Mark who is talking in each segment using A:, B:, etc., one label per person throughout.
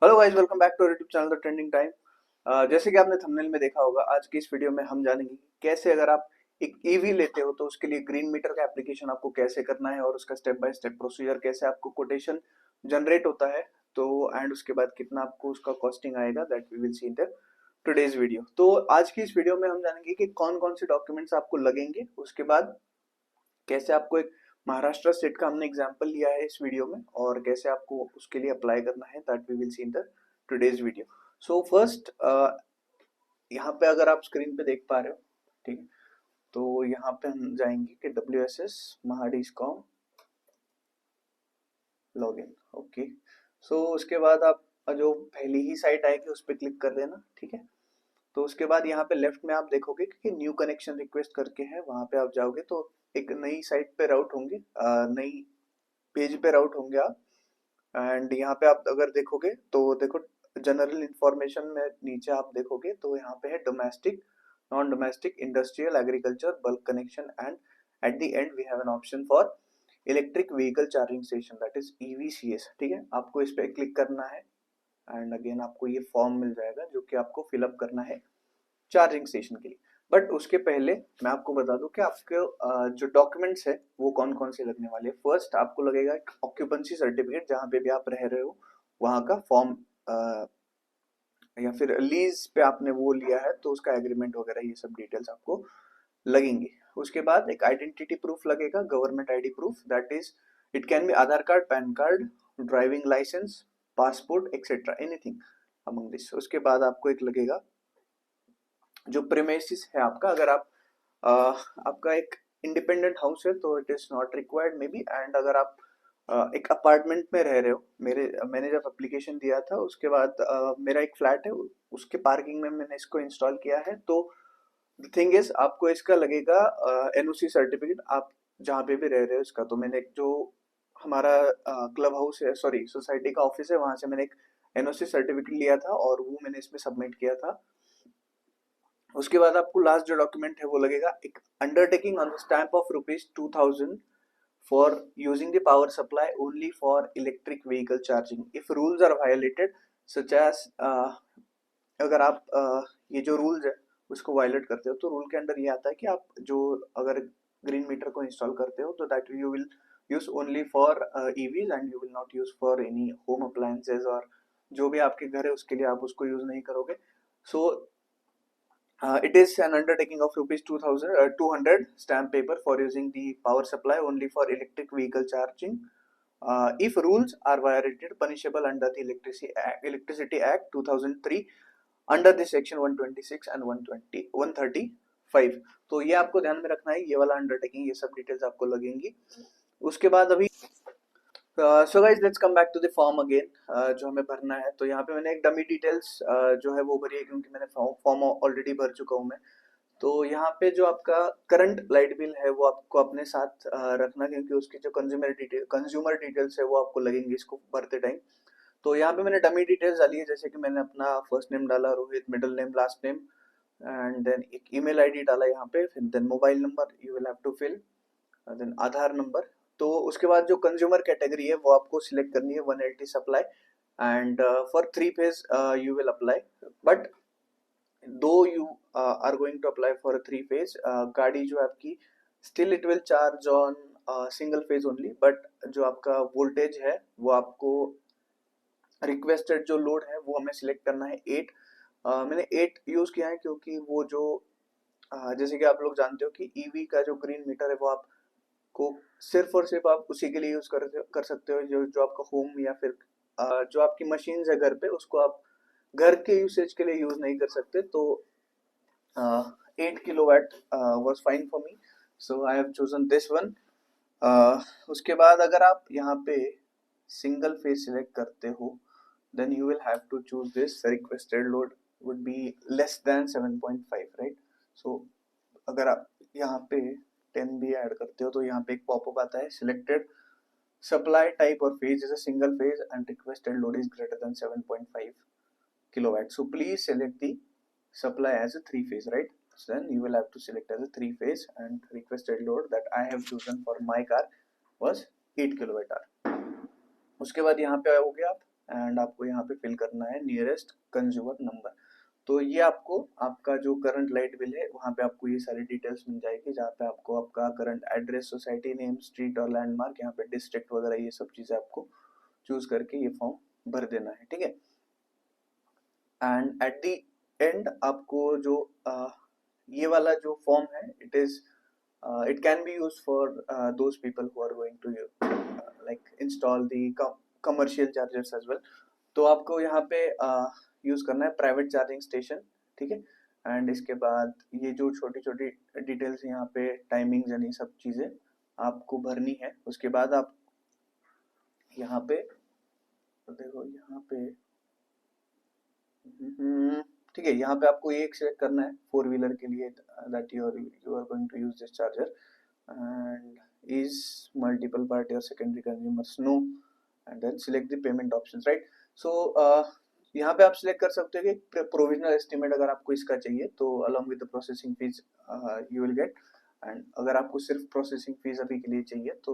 A: Hello guys, welcome back to YouTube channel the trending time. जैसे कि आपने thumbnail में देखा होगा, आज की इस वीडियो में हम जानेंगे कि कैसे अगर आप एक ईवी लेते हो तो उसके लिए ग्रीन मीटर का एप्लीकेशन आपको कैसे करना है और उसका स्टेप बाय स्टेप प्रोसीजर कैसे आपको कोटेशन जनरेट होता है। तो एंड उसके बाद कितना आपको उसका कॉस्टिंग आएगा, that we will see in the today's video. तो आज की इस वीडियो में हम जानेंगे कि कौन कौन से डॉक्यूमेंट्स आपको लगेंगे, उसके बाद कैसे आपको एक महाराष्ट्र स्टेट का हमने एग्जांपल लिया है इस वीडियो में और कैसे आपको उसके लिए अप्लाई करना है, that we will see in the today's video. So first, यहाँ पे अगर आप स्क्रीन पे देख पा रहे हो, ठीक है, तो यहाँ पे हम जाएंगे कि WSS महाडीस्कॉम लॉगिन। ओके, सो उसके बाद आप जो पहली ही साइट आएगी उस पर क्लिक कर देना, ठीक है। तो उसके बाद यहाँ पे लेफ्ट में आप देखोगे कि न्यू कनेक्शन रिक्वेस्ट करके है, वहां पे आप जाओगे तो एक नई साइट पे राउट होंगे, नई पेज पे राउट होंगे आप। एंड यहाँ पे आप अगर देखोगे तो देखो, जनरल इंफॉर्मेशन में नीचे आप देखोगे तो यहाँ पे है domestic, non domestic, industrial, agriculture, bulk connection and at the end we have an option for electric vehicle charging station, that is EVCS। ठीक है, आपको इस पे क्लिक करना है एंड अगेन आपको ये फॉर्म मिल जाएगा जो कि आपको फिलअप करना है चार्जिंग स्टेशन के लिए। बट उसके पहले मैं आपको बता दूं कि आपके जो डॉक्यूमेंट्स है वो कौन कौन से लगने वाले हैं। फर्स्ट आपको लगेगा ऑक्यूपेंसी सर्टिफिकेट, जहाँ पे भी आप रह रहे हो वहाँ का फॉर्म, या फिर लीज पे आपने वो लिया है तो उसका एग्रीमेंट वगैरह, ये सब डिटेल्स आपको लगेंगे। उसके बाद एक आइडेंटिटी प्रूफ लगेगा, government ID proof, that is it can be Aadhaar card, PAN card, driving licence, passport etcetera, anything among this. उसके बाद आपको एक लगेगा जो प्रीमिसेस है आपका, अगर आप आपका एक इंडिपेंडेंट हाउस है तो it is not required may be. And अगर आप एक अपार्टमेंट में रह रहे हो, मैंने जब एप्लीकेशन दिया था उसके बाद मेरा एक फ्लैट है, उसके पार्किंग में मैंने इसको इंस्टॉल किया है। तो द थिंग इज आपको इसका लगेगा NOC सर्टिफिकेट, आप जहाँ पे भी रह रहे हो इसका। तो मैंने एक जो हमारा क्लब हाउस है, सॉरी सोसाइटी का ऑफिस है, वहां से मैंने एक NOC सर्टिफिकेट लिया था और वो मैंने इसमें सबमिट किया था। उसके बाद आपको लास्ट जो डॉक्यूमेंट है वो लगेगा एक undertaking on the stamp of ₹2000 for using the power supply only for electric vehicle charging if rules are violated such as, अगर आप ये जो रूल्स है उसको वायलेट करते हो तो रूल के अंडर ये आता है कि आप जो अगर ग्रीन मीटर को इंस्टॉल करते हो तो that you will use only for EVs and you will not use for any home appliances, और जो भी आपके घर है उसके लिए आप उसको यूज नहीं करोगे। सो it is an undertaking of ₹200 stamp paper for using the power supply only for electric vehicle charging. If rules are violated, punishable under the Electricity Act 2003 under the section 126 and 135। तो ये आपको ध्यान में रखना है, ये वाला अंडरटेकिंग, ये सब डिटेल्स आपको लगेंगी। उसके बाद अभी so guys let's come back to the form again, जो हमें भरना है। तो यहाँ पे मैंने एक डमी डिटेल्स जो है वो भरी है, क्योंकि मैंने फॉर्म ऑलरेडी भर चुका हूँ मैं। तो यहाँ पे जो आपका करंट लाइट बिल है वो आपको अपने साथ रखना, क्योंकि उसकी जो कंज्यूमर डिटेल्स है वो आपको लगेंगे इसको भरते टाइम। तो यहाँ पे मैंने डमी डिटेल्स डाली है, जैसे कि मैंने अपना फर्स्ट नेम डाला Rohit, middle name, last name, and then एक ईमेल आईडी डाला यहाँ पे, फिर then mobile number you will have to fill, then Aadhaar number. तो उसके बाद जो कंज्यूमर कैटेगरी है वो आपको सिलेक्ट करनी है 180 supply, and for 3 phase you will apply. But though you are going to apply for 3 phase, गाड़ी जो आपकी still it will charge on single phase only, but जो आपका वोल्टेज है वो आपको रिक्वेस्टेड जो लोड है वो हमें सिलेक्ट करना है 8। मैंने 8 यूज किया है क्योंकि वो जो जैसे कि आप लोग जानते हो कि ईवी का जो ग्रीन मीटर है वो आपको सिर्फ और सिर्फ आप उसी के लिए यूज कर सकते हो, जो जो आपका होम या फिर जो आपकी मशीन है घर पे, उसको आप घर के यूसेज के लिए यूज नहीं कर सकते। तो 8 kilowatt was fine for me, so I have chosen this one. उसके बाद अगर आप यहाँ पे सिंगल फेज सिलेक्ट करते हो then you will have to choose this requested load would be less than 7.5, right? So अगर आप यहाँ पे 10 भी ऐड करते हो तो यहाँ पे एक पॉपअप आता है, सिलेक्टेड सप्लाई टाइप और phase is a single phase and requested load is greater than 7.5 kilowatt, so please select the supply as a 3 phase, right? So then you will have to select as a 3 phase and requested load that I have chosen for my car was 8 kilowatt hour। उसके बाद यहाँ पे आओगे आप, and आपको यहाँ पे fill करना है नियरेस्ट कंज्यूमर नंबर। तो ये आपको आपका जो करंट लाइट बिल है वहाँ पे आपको ये सारी डिटेल्स मिल जाएगी, जहाँ पे आपको आपका current address, society name, street और लैंडमार्क, यहाँ पे डिस्ट्रिक्ट वगैरह ये सब चीज़ें आपको चूज करके ये फॉर्म भर देना है, ठीक है। एंड एट दी एंड आपको जो ये वाला जो फॉर्म है it can be used for those people who are going to like install the commercial chargers as well। तो आपको यहाँ पे यूज करना है प्राइवेट चार्जिंग स्टेशन, ठीक है। एंड इसके बाद ये जो छोटी छोटी डिटेल्स यहाँ पे टाइमिंग्स यानी सब चीजें आपको भरनी है। उसके बाद आप यहाँ पे देखो, यहाँ पे ठीक है, यहाँ पे आपको ये सिलेक्ट करना है फोर व्हीलर के लिए that you are going to use this charger and is multiple party or secondary consumers no, and then select the payment options, right। so यहाँ पे आप सिलेक्ट कर सकते हो कि प्रोविजनल एस्टिमेट अगर आपको इसका चाहिए तो along with the processing fees you will get, and अगर आपको सिर्फ प्रोसेसिंग फीस अभी के लिए चाहिए तो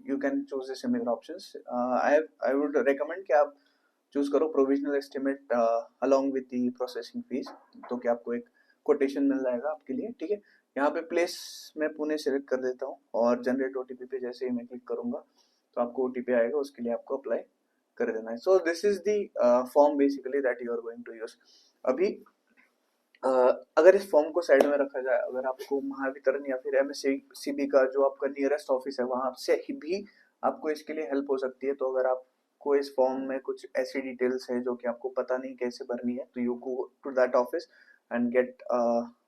A: you can choose the similar options। I would recommend कि आप चूज करो provisional estimate along with the processing fees, तो कि आपको एक कोटेशन मिल जाएगा आपके लिए, ठीक है। यहाँ पे प्लेस मैं पुणे सेलेक्ट कर देता हूँ और जनरेट ओटीपी पे जैसे ही मैं क्लिक करूंगा तो आपको ओटीपी आएगा, उसके लिए आपको अप्लाई कर देना है। So this is the form basically that you are going to use. अभी अगर इस फॉर्म को साइड में रखा जाए, अगर आपको महावितरण या फिर एमएससीबी का जो आपका नियरेस्ट ऑफिस है वहां से भी आपको इसके लिए हेल्प हो सकती है। तो अगर आपको इस फॉर्म में कुछ ऐसी डिटेल्स है जो कि आपको पता नहीं कैसे भरनी है, तो you go to that office and get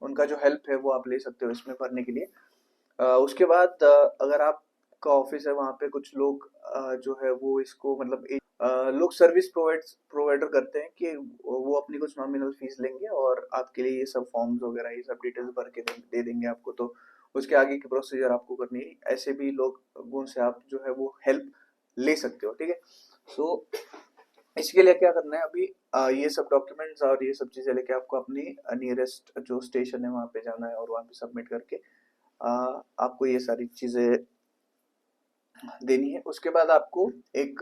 A: उनका जो हेल्प है वो आप ले सकते हो इसमें भरने के लिए। उसके बाद अगर आपका ऑफिस है वहाँ पे कुछ लोग जो है वो इसको मतलब लोग सर्विस प्रोवाइडर करते हैं कि वो अपनी कुछ नॉमिनल फीस लेंगे और आपके लिए ये सब फॉर्म्स वगैरह ये सब डिटेल्स भर के दे देंगे आपको। तो उसके आगे की प्रोसीजर आपको करनी है। ऐसे भी लोगों से आप जो है वो हेल्प ले सकते हो, ठीक है। सो इसके लिए क्या करना है अभी, ये सब डॉक्यूमेंट्स और ये सब चीजें लेके आपको अपनी नियरेस्ट जो स्टेशन है वहां पे जाना है और वहां पे सबमिट करके आपको ये सारी चीजें देनी है। उसके बाद आपको एक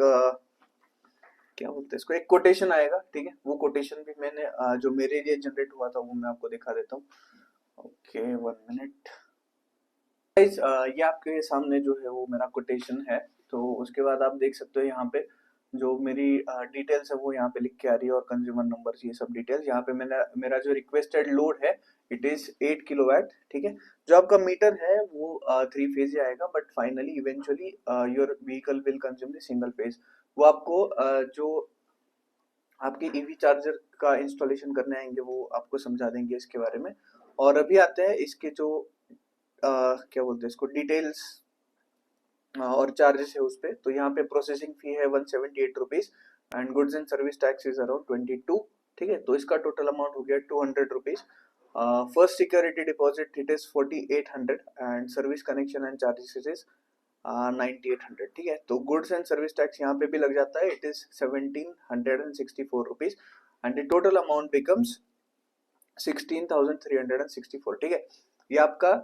A: क्या बोलते हैं इसको, एक कोटेशन आएगा, ठीक है। वो कोटेशन भी मैंने जो मेरे लिए जनरेट हुआ था वो मैं आपको दिखा देता हूँ। ओके 1 मिनट गाइस, ये आपके सामने जो है वो मेरा कोटेशन है। तो उसके बाद आप देख सकते हो यहाँ पे जो मेरी डिटेल्स है वो यहाँ पे लिख के आ रही है और कंज्यूमर नंबर्स ये सब डिटेल्स। यहाँ पे मैंने मेरा जो रिक्वेस्टेड लोड है इट इज 8 किलोवाट, ठीक है। जो आपका मीटर है वो 3 फेज ही आएगा, but finally eventually your vehicle will consume the single phase. वो आपको जो आपके ईवी चार्जर का इंस्टॉलेशन करने आएंगे वो आपको समझा देंगे इसके बारे में। और अभी आते हैं इसके जो क्या बोलते हैं इसको डिटेल्स और चार्जेस है उस पे। तो यहाँ पे प्रोसेसिंग फी है 178 rupees and goods and service tax is around 22, ठीक है। तो इसका टोटल अमाउंट हो गया 200 rupees. First security deposit it is 4800 and service connection and charges is 9800, ठीक है। तो गुड्स एंड सर्विस टैक्स यहाँ पे भी लग जाता है, it is 1764 rupees and the total amount becomes 16,364, ठीक है। ये आपका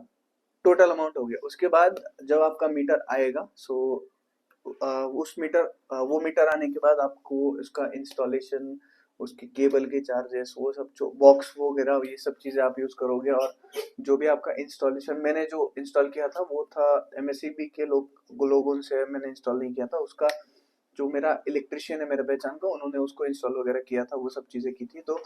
A: टोटल अमाउंट हो गया। उसके बाद जब आपका मीटर आएगा उस मीटर वो मीटर आने के बाद आपको इसका इंस्टॉलेशन, उसके केबल के चार्जेस, वो सब जो बॉक्स वगैरह ये सब चीजें आप यूज करोगे। और जो भी आपका इंस्टॉलेशन मैंने जो इंस्टॉल किया था वो था एमएससीबी के लोगों से मैंने इंस्टॉल नहीं किया था, उसका जो मेरा इलेक्ट्रिशियन है मेरे पहचान का उन्होंने उसको इंस्टॉल वगैरह किया था, वो सब चीजें की थी। तो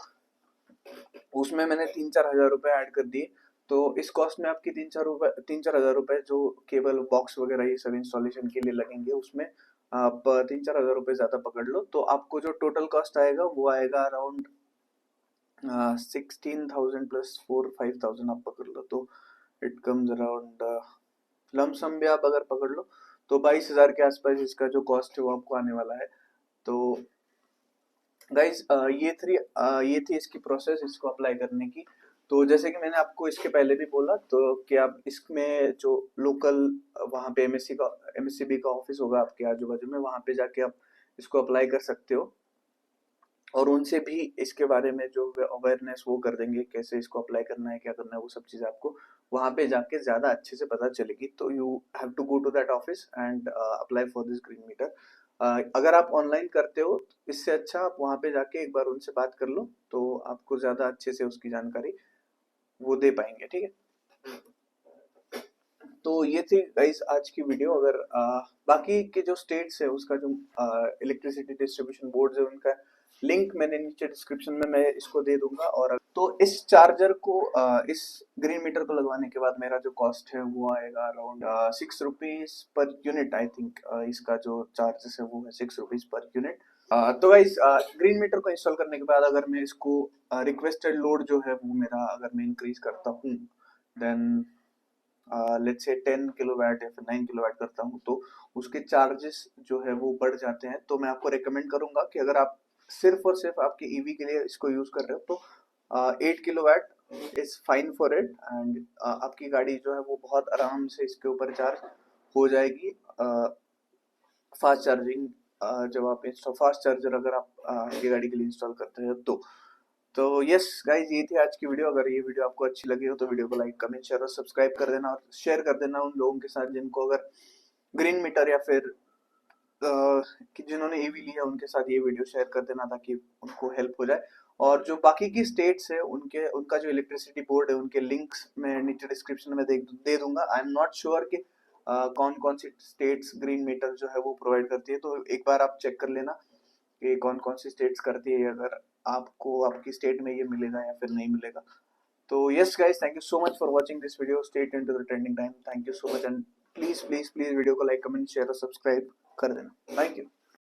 A: उसमें मैंने 3-4 हजार रुपए ऐड कर दिए। तो इस कॉस्ट में आपकी 3-4 हजार रुपए जो केबल बॉक्स वगैरह ये सब इंस्टॉलेशन के लिए लगेंगे उसमें आप 3-4 हजार रुपए ज्यादा पकड़ लो। तो आपको जो टोटल कॉस्ट आएगा वो आएगा अराउंड 16,000 प्लस 4-5,000 आप पकड़ लो। तो इट कम्स अराउंड लमसम भी आप अगर पकड़ लो तो 22,000 के आसपास इसका जो कॉस्ट है वो आपको आने वाला है। तो गाइज ये थी इसकी प्रोसेस इसको अप्लाई करने की। तो जैसे कि मैंने आपको इसके पहले भी बोला तो कि आप इसमें जो लोकल वहाँ पे एमएससीबी का ऑफिस होगा आपके आजू बाजू में, वहाँ पे जाके आप इसको अप्लाई कर सकते हो और उनसे भी इसके बारे में जो अवेयरनेस वो कर देंगे, कैसे इसको अप्लाई करना है क्या करना है वो सब चीज़ आपको वहाँ पे जाके ज़्यादा अच्छे से पता चलेगी। तो you have to go to that office and apply for this green meter. अगर आप ऑनलाइन करते हो इससे अच्छा आप वहां पे जाके एक बार उनसे बात कर लो, तो आपको ज्यादा अच्छे से उसकी जानकारी वो दे पाएंगे, ठीक है। तो ये थी गाइस आज की वीडियो। अगर बाकी के जो स्टेट्स है उसका जो इलेक्ट्रिसिटी डिस्ट्रीब्यूशन बोर्ड है उनका लिंक मैंने नीचे डिस्क्रिप्शन में मैं इसको दे दूंगा। और तो इस चार्जर को इस ग्रीन मीटर को लगवाने के बाद मेरा जो कॉस्ट है वो आएगा around ₹6 per unit. I think इसका जो चार्जेस है वो है ₹6 पर यूनिट। तो गाइस ग्रीन मीटर को इंस्टॉल करने के बाद अगर मैं इसको रिक्वेस्टेड लोड जो है वो मेरा अगर मैं इंक्रीज करता हूँ, देन लेट्स से 10 किलोवाट या फिर 9 किलोवाट करता हूँ, तो उसके चार्जेस जो है वो बढ़ जाते हैं। तो मैं आपको रेकमेंड करूंगा कि अगर आप सिर्फ और सिर्फ आपके ईवी के लिए इसको यूज कर रहे हो तो 8 kilowatt is fine for it. And आपकी गाड़ी जो है वो बहुत आराम से इसके ऊपर चार्ज हो जाएगी। फास्ट चार्जिंग जब आप इंस्टॉल फास्ट चार्जर अगर आप आपकी गाड़ी के लिए इंस्टॉल करते हैं तो यस गाइज ये थी आज की वीडियो। अगर ये वीडियो आपको अच्छी लगी हो तो वीडियो को लाइक कमेंट शेयर और सब्सक्राइब कर देना, और शेयर कर देना उन लोगों के साथ जिनको अगर ग्रीन मीटर या फिर कि जिन्होंने ईवी लिया उनके साथ ये वीडियो शेयर कर देना ताकि उनको हेल्प हो जाए। और जो बाकी की स्टेट्स है उनके उनका जो इलेक्ट्रिसिटी बोर्ड है उनके लिंक्स मैं नीचे डिस्क्रिप्शन में दे दूंगा। आई एम नॉट श्योर कि कौन कौन सी स्टेट्स ग्रीन मीटर जो है वो प्रोवाइड करती है, तो एक बार आप चेक कर लेना कि कौन कौन सी स्टेट्स करती है, अगर आपको आपकी स्टेट में ये मिलेगा या फिर नहीं मिलेगा। तो yes guys, thank you so much for watching this video. Stay tuned to the trending time. Thank you so much and please please please video को लाइक कमेंट शेयर और सब्सक्राइब कर देना। Thank you.